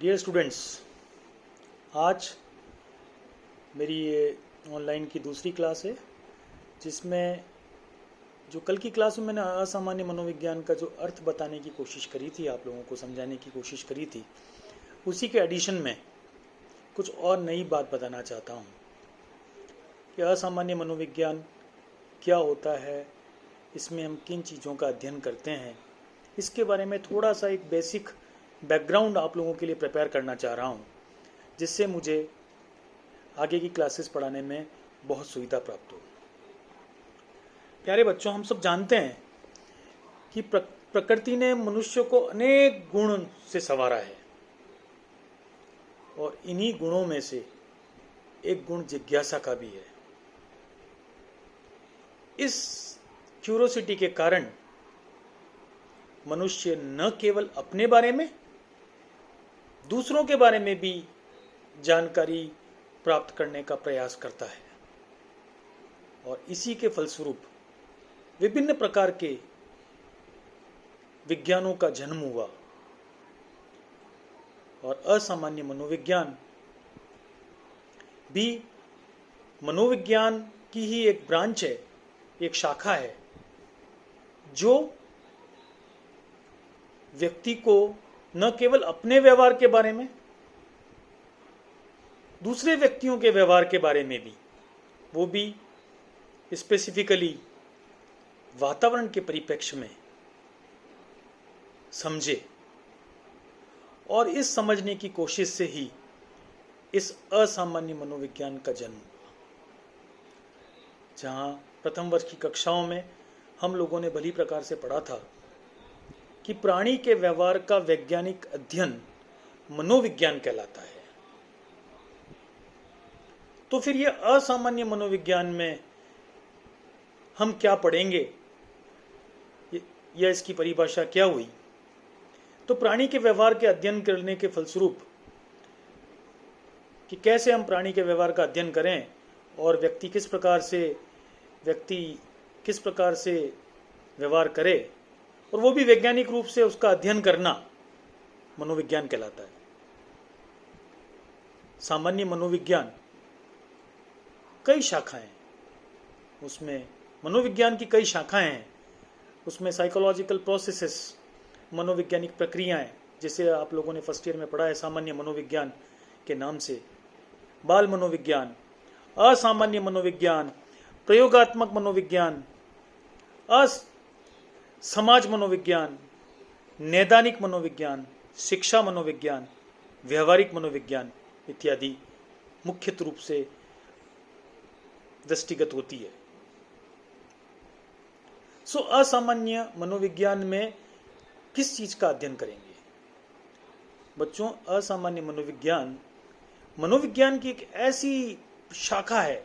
Dear students, आज मेरी ये ऑनलाइन की दूसरी क्लास है जिसमें जो कल की क्लास में मैंने असामान्य मनोविज्ञान का जो अर्थ बताने की कोशिश करी थी, आप लोगों को समझाने की कोशिश करी थी, उसी के एडिशन में कुछ और नई बात बताना चाहता हूँ कि असामान्य मनोविज्ञान क्या होता है, इसमें हम किन चीज़ों का अध्ययन करते हैं, इसके बारे में थोड़ा सा एक बेसिक बैकग्राउंड आप लोगों के लिए प्रिपेयर करना चाह रहा हूँ, जिससे मुझे आगे की क्लासेस पढ़ाने में बहुत सुविधा प्राप्त हो। प्यारे बच्चों, हम सब जानते हैं कि प्रकृति ने मनुष्य को अनेक गुण से संवारा है और इन्हीं गुणों में से एक गुण जिज्ञासा का भी है। इस क्यूरोसिटी के कारण मनुष्य न केवल अपने बारे में, दूसरों के बारे में भी जानकारी प्राप्त करने का प्रयास करता है और इसी के फलस्वरूप विभिन्न प्रकार के विज्ञानों का जन्म हुआ। और असामान्य मनोविज्ञान भी मनोविज्ञान की ही एक ब्रांच है, एक शाखा है, जो व्यक्ति को न केवल अपने व्यवहार के बारे में, दूसरे व्यक्तियों के व्यवहार के बारे में भी, वो भी स्पेसिफिकली वातावरण के परिप्रेक्ष्य में समझे। और इस समझने की कोशिश से ही इस असामान्य मनोविज्ञान का जन्म हुआ। जहां प्रथम वर्ष की कक्षाओं में हम लोगों ने भली प्रकार से पढ़ा था कि प्राणी के व्यवहार का वैज्ञानिक अध्ययन मनोविज्ञान कहलाता है। तो फिर यह असामान्य मनोविज्ञान में हम क्या पढ़ेंगे, या इसकी परिभाषा क्या हुई? तो प्राणी के व्यवहार के अध्ययन करने के फलस्वरूप कि कैसे हम प्राणी के व्यवहार का अध्ययन करें और व्यक्ति किस प्रकार से व्यवहार करे, और वो भी वैज्ञानिक रूप से उसका अध्ययन करना, मनोविज्ञान कहलाता है। सामान्य मनोविज्ञान कई शाखाएं, उसमें मनोविज्ञान की कई शाखाएं हैं। उसमें साइकोलॉजिकल प्रोसेसेस, मनोवैज्ञानिक प्रक्रियाएं, जिसे आप लोगों ने फर्स्ट ईयर में पढ़ा है सामान्य मनोविज्ञान के नाम से, बाल मनोविज्ञान, असामान्य मनोविज्ञान, प्रयोगात्मक मनोविज्ञान, समाज मनोविज्ञान, नैदानिक मनोविज्ञान, शिक्षा मनोविज्ञान, व्यवहारिक मनोविज्ञान इत्यादि मुख्य रूप से दृष्टिगत होती है। सो असामान्य मनोविज्ञान में किस चीज का अध्ययन करेंगे बच्चों? असामान्य मनोविज्ञान की एक ऐसी शाखा है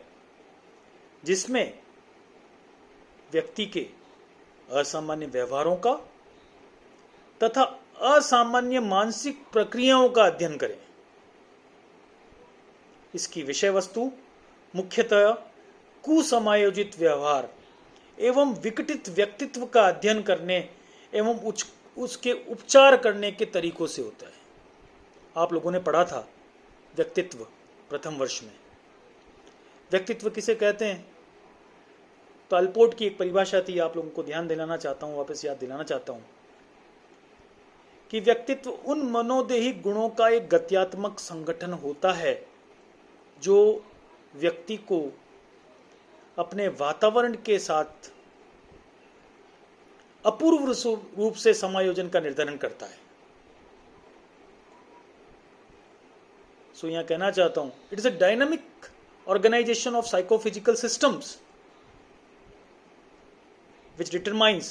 जिसमें व्यक्ति के असामान्य व्यवहारों का तथा असामान्य मानसिक प्रक्रियाओं का अध्ययन करें। इसकी विषय वस्तु मुख्यतः कुसमायोजित व्यवहार एवं विकटित व्यक्तित्व का अध्ययन करने एवं उसके उपचार करने के तरीकों से होता है। आप लोगों ने पढ़ा था व्यक्तित्व प्रथम वर्ष में। व्यक्तित्व किसे कहते हैं? तो अल्पोर्ट की एक परिभाषा थी, आप लोगों को ध्यान दिलाना चाहता हूं, वापस याद दिलाना चाहता हूं कि व्यक्तित्व उन मनोदेही गुणों का एक गत्यात्मक संगठन होता है जो व्यक्ति को अपने वातावरण के साथ अपूर्व रूप से समायोजन का निर्धारण करता है। सो यहां कहना चाहता हूं, it is a dynamic organization of psychophysical systems which determines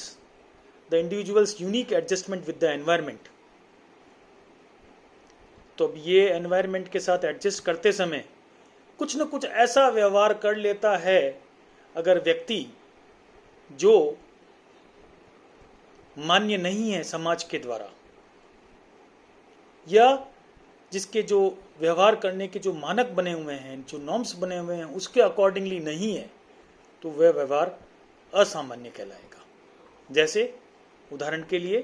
the individual's unique adjustment with the environment। तो अब ये एनवायरमेंट के साथ एडजस्ट करते समय कुछ न कुछ ऐसा व्यवहार कर लेता है अगर व्यक्ति जो मान्य नहीं है समाज के द्वारा, या जिसके जो व्यवहार करने के जो मानक बने हुए हैं, जो नॉर्म्स बने हुए हैं, उसके अकॉर्डिंगली नहीं है, तो वह व्यवहार असामान्य कहलाएगा। जैसे उदाहरण के लिए,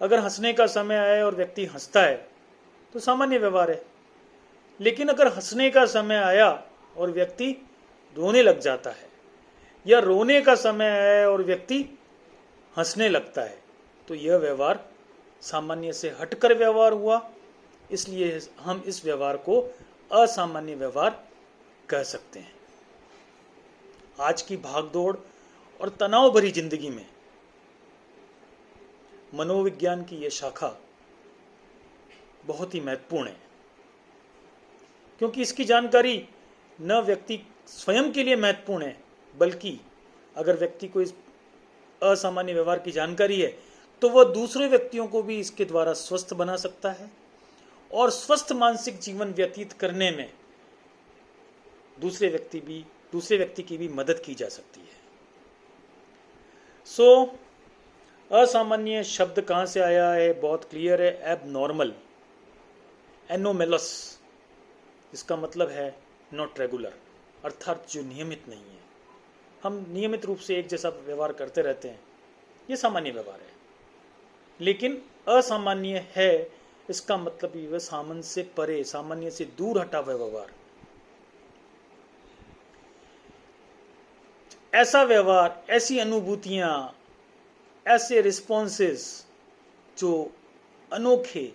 अगर हंसने का समय आए और व्यक्ति हंसता है तो सामान्य व्यवहार है। लेकिन अगर हंसने का समय आया और व्यक्ति रोने लग जाता है, या रोने का समय आया और व्यक्ति हंसने लगता है, तो यह व्यवहार सामान्य से हटकर व्यवहार हुआ। इसलिए हम इस व्यवहार को असामान्य व्यवहार कह सकते हैं। आज की भागदौड़ और तनाव भरी जिंदगी में मनोविज्ञान की यह शाखा बहुत ही महत्वपूर्ण है, क्योंकि इसकी जानकारी न व्यक्ति स्वयं के लिए महत्वपूर्ण है, बल्कि अगर व्यक्ति को इस असामान्य व्यवहार की जानकारी है तो वह दूसरे व्यक्तियों को भी इसके द्वारा स्वस्थ बना सकता है, और स्वस्थ मानसिक जीवन व्यतीत करने में दूसरे व्यक्ति की भी मदद की जा सकती है। असामान्य शब्द कहां से आया है, बहुत क्लियर है, एबनॉर्मल, एनोमेलस, इसका मतलब है नॉट रेगुलर, अर्थात जो नियमित नहीं है। हम नियमित रूप से एक जैसा व्यवहार करते रहते हैं, ये सामान्य व्यवहार है। लेकिन असामान्य है, इसका मतलब ये सामान्य से परे, सामान्य से दूर हटा हुआ व्यवहार। ऐसा व्यवहार, ऐसी अनुभूतियां, ऐसे रिस्पॉन्सेस जो अनोखे,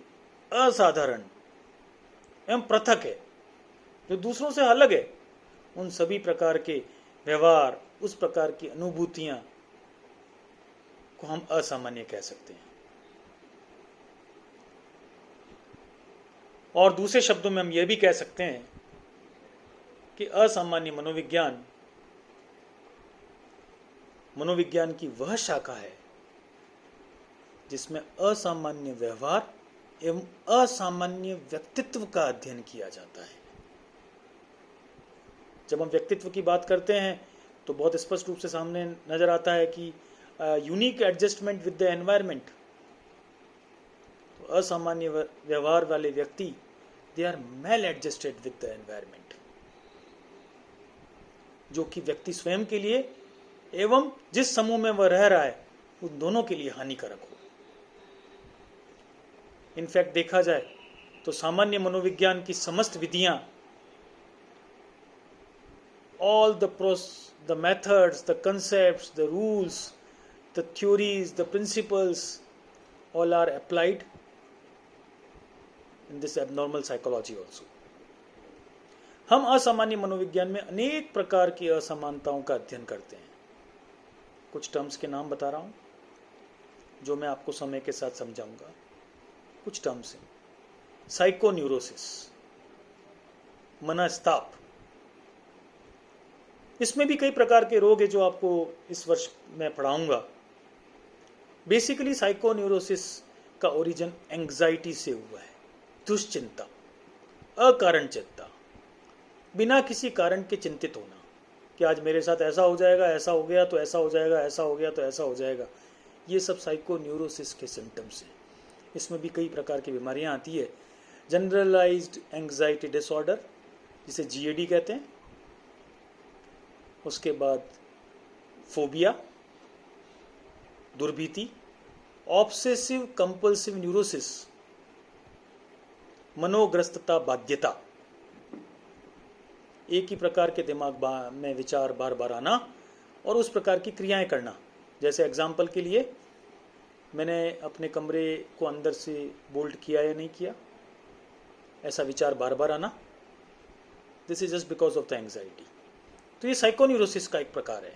असाधारण एवं पृथक है, जो दूसरों से अलग है, उन सभी प्रकार के व्यवहार, उस प्रकार की अनुभूतियां को हम असामान्य कह सकते हैं। और दूसरे शब्दों में हम यह भी कह सकते हैं कि असामान्य मनोविज्ञान की वह शाखा है जिसमें असामान्य व्यवहार एवं असामान्य व्यक्तित्व का अध्ययन किया जाता है। जब हम व्यक्तित्व की बात करते हैं तो बहुत स्पष्ट रूप से सामने नजर आता है कि unique adjustment with the environment. तो असामान्य व्यवहार वाले व्यक्ति, they are maladjusted with the environment, जो कि व्यक्ति स्वयं के लिए एवं जिस समूह में वह रह रहा है उन दोनों के लिए हानिकारक हो। इनफैक्ट देखा जाए तो सामान्य मनोविज्ञान की समस्त विधियां, all the methods, the concepts, the rules, the theories, the principles, all are applied in this abnormal psychology also. हम असामान्य मनोविज्ञान में अनेक प्रकार की असमानताओं का अध्ययन करते हैं। कुछ टर्म्स के नाम बता रहा हूं जो मैं आपको समय के साथ समझाऊंगा। कुछ टर्म्स हैं, साइकोन्यूरोसिस, मनस्ताप। इसमें भी कई प्रकार के रोग है जो आपको इस वर्ष मैं पढ़ाऊंगा। बेसिकली साइकोन्यूरोसिस का ओरिजिन एंग्जाइटी से हुआ है, दुश्चिंता, अकारण चिंता, बिना किसी कारण के चिंतित होना कि आज मेरे साथ ऐसा हो जाएगा, ऐसा हो गया तो ऐसा हो जाएगा, ऐसा हो गया तो ऐसा हो जाएगा। ये सब साइकोन्यूरोसिस के सिम्टम्स हैं। इसमें भी कई प्रकार की बीमारियां आती है। जनरलाइज्ड एंग्जाइटी डिसऑर्डर, जिसे जीएडी कहते हैं, उसके बाद फोबिया, दुर्भीति, ऑब्सेसिव कंपल्सिव न्यूरोसिस, मनोग्रस्तता, बाध्यता, एक ही प्रकार के दिमाग में विचार बार बार आना और उस प्रकार की क्रियाएं करना। जैसे एग्जाम्पल के लिए, मैंने अपने कमरे को अंदर से बोल्ट किया या नहीं किया, ऐसा विचार बार बार आना, this is just because of the anxiety. तो ये साइकोन्यूरोसिस का एक प्रकार है।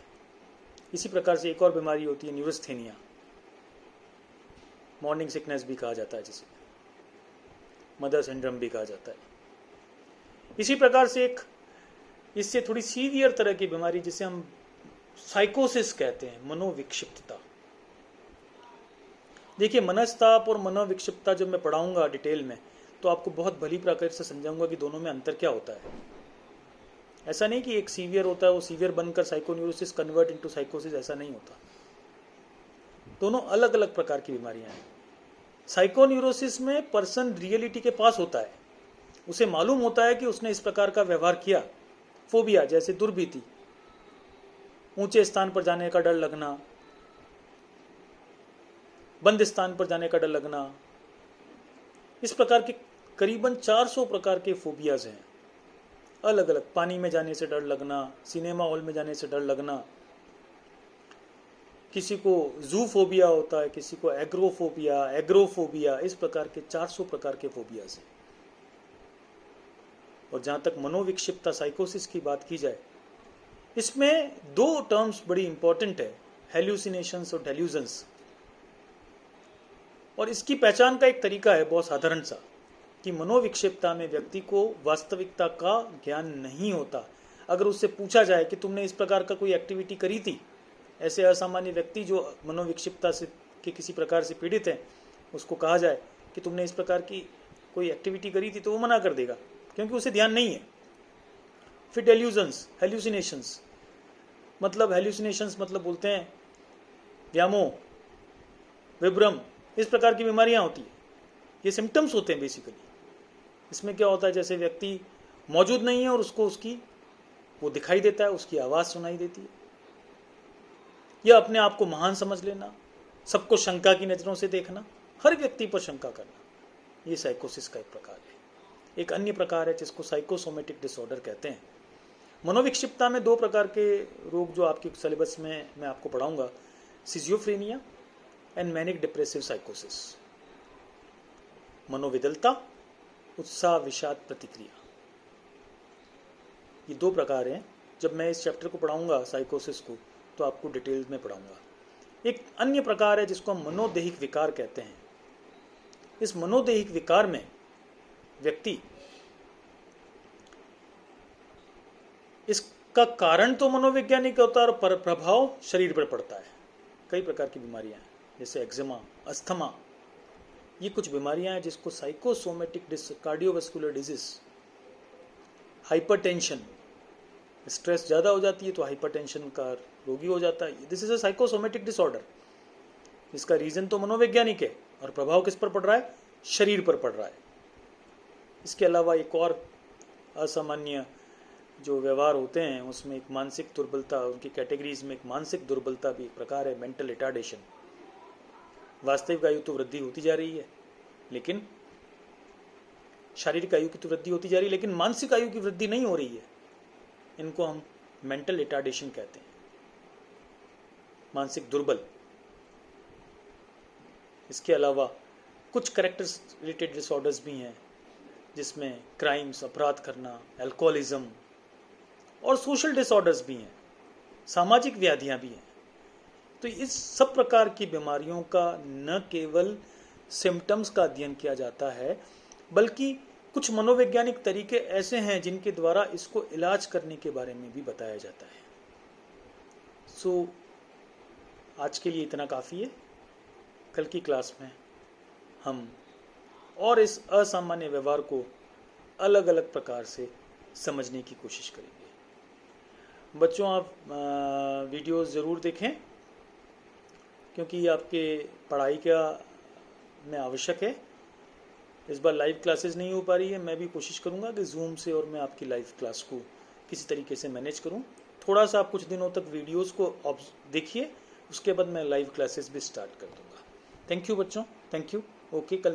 इसी प्रकार से एक और बीमारी होती है न्यूरोस्थेनिया, मॉर्निंग सिकनेस भी कहा जाता है, जिसे मदर सिंड्रोम भी कहा जाता है। इसी प्रकार से एक इससे थोड़ी सीवियर तरह की बीमारी जिसे हम साइकोसिस कहते हैं, मनोविक्षिप्तता। देखिए, मनस्ताप और मनोविक्षिप्तता जब मैं पढ़ाऊंगा डिटेल में तो आपको बहुत भली प्रकार से समझाऊंगा कि दोनों में अंतर क्या होता है। ऐसा नहीं कि एक सीवियर होता है वो सीवियर बनकर साइकोन्यूरोसिस कन्वर्ट इनटू साइकोसिस, ऐसा नहीं होता। दोनों अलग अलग प्रकार की बीमारियां हैं। साइकोन्यूरोसिस में पर्सन रियलिटी के पास होता है, उसे मालूम होता है कि उसने इस प्रकार का व्यवहार किया। फोबिया जैसे दुर्भीति, ऊंचे स्थान पर जाने का डर लगना, बंद स्थान पर जाने का डर लगना, इस प्रकार की करीबन 400 प्रकार के फोबियाज हैं, अलग अलग। पानी में जाने से डर लगना, सिनेमा हॉल में जाने से डर लगना, किसी को जू फोबिया होता है, किसी को एग्रोफोबिया, इस प्रकार के 400 प्रकार के फोबियाज हैं। और जहाँ तक मनोविक्षिप्तता साइकोसिस की बात की जाए, इसमें 2 टर्म्स बड़ी इंपॉर्टेंट है, हेल्यूसिनेशंस और डेल्यूजन्स। और इसकी पहचान का एक तरीका है बहुत साधारण सा, कि मनोविक्षिप्तता में व्यक्ति को वास्तविकता का ज्ञान नहीं होता। अगर उससे पूछा जाए कि तुमने इस प्रकार का कोई एक्टिविटी करी थी, ऐसे असामान्य व्यक्ति जो मनोविक्षिप्तता से के किसी प्रकार से पीड़ित हैं, उसको कहा जाए कि तुमने इस प्रकार की कोई एक्टिविटी करी थी, तो वो मना कर देगा, क्योंकि उसे ध्यान नहीं है। फिर डेल्यूजन्स, हेल्यूसिनेशंस, मतलब बोलते हैं व्यामोह, विभ्रम, इस प्रकार की बीमारियां होती है। ये सिम्टम्स होते हैं बेसिकली। इसमें क्या होता है, जैसे व्यक्ति मौजूद नहीं है और उसको वो दिखाई देता है, उसकी आवाज़ सुनाई देती है, या अपने आप को महान समझ लेना, सबको शंका की नज़रों से देखना, हर व्यक्ति पर शंका करना, ये साइकोसिस का एक प्रकार है। एक अन्य प्रकार है जिसको साइकोसोमेटिक डिसऑर्डर कहते हैं। मनोविक्षिप्तता में 2 प्रकार के रोग जो आपके सिलेबस में मैं आपको पढ़ाऊंगा, सिजियोफ्रेनिया एंड मैनिक डिप्रेसिव साइकोसिस। मनोविदलता, उत्साह विषाद प्रतिक्रिया, ये 2 प्रकार हैं। जब मैं इस चैप्टर को पढ़ाऊंगा साइकोसिस को, तो आपको डिटेल में पढ़ाऊंगा। एक अन्य प्रकार है जिसको हम मनोदैहिक विकार कहते हैं। इस मनोदैहिक विकार में व्यक्ति, इसका कारण तो मनोवैज्ञानिक होता है और प्रभाव शरीर पर पड़ता है। कई प्रकार की बीमारियां हैं, जैसे एक्जिमा, अस्थमा, ये कुछ बीमारियां हैं जिसको psychosomatic cardiovascular disease, hypertension, stress ज़्यादा हो जाती है तो हाइपरटेंशन का रोगी हो जाता है। This is a psychosomatic disorder. इसका रीजन तो मनोवैज्ञानिक है और प्रभाव किस पर पड़ रहा है, शरीर पर पड़ रहा है। इसके अलावा एक और असामान्य जो व्यवहार होते हैं, उसमें एक मानसिक दुर्बलता, उनकी कैटेगरीज में एक मानसिक दुर्बलता भी एक प्रकार है, मेंटल रिटार्डेशन। वास्तविक आयु तो वृद्धि होती जा रही है, लेकिन शारीरिक आयु की तो वृद्धि होती जा रही है, लेकिन मानसिक आयु की वृद्धि नहीं हो रही है। इनको हम मेंटल रिटार्डेशन कहते हैं, मानसिक दुर्बल। इसके अलावा कुछ कैरेक्टर्स रिलेटेड डिसऑर्डर्स भी हैं, जिसमें क्राइम्स, अपराध करना, अल्कोहलिज्म और सोशल डिसऑर्डर्स भी हैं, सामाजिक व्याधियां भी हैं। तो इस सब प्रकार की बीमारियों का न केवल सिम्टम्स का अध्ययन किया जाता है, बल्कि कुछ मनोवैज्ञानिक तरीके ऐसे हैं जिनके द्वारा इसको इलाज करने के बारे में भी बताया जाता है। सो आज के लिए इतना काफ़ी है। कल की क्लास में हम और इस असामान्य व्यवहार को अलग अलग प्रकार से समझने की कोशिश करेंगे। बच्चों, आप वीडियोस ज़रूर देखें, क्योंकि ये आपके पढ़ाई का में आवश्यक है। इस बार लाइव क्लासेस नहीं हो पा रही है, मैं भी कोशिश करूँगा कि जूम से और मैं आपकी लाइव क्लास को किसी तरीके से मैनेज करूँ। थोड़ा सा आप कुछ दिनों तक वीडियोस को देखिए, उसके बाद मैं लाइव क्लासेस भी स्टार्ट कर दूँगा। थैंक यू बच्चों, थैंक यू। ओके, कल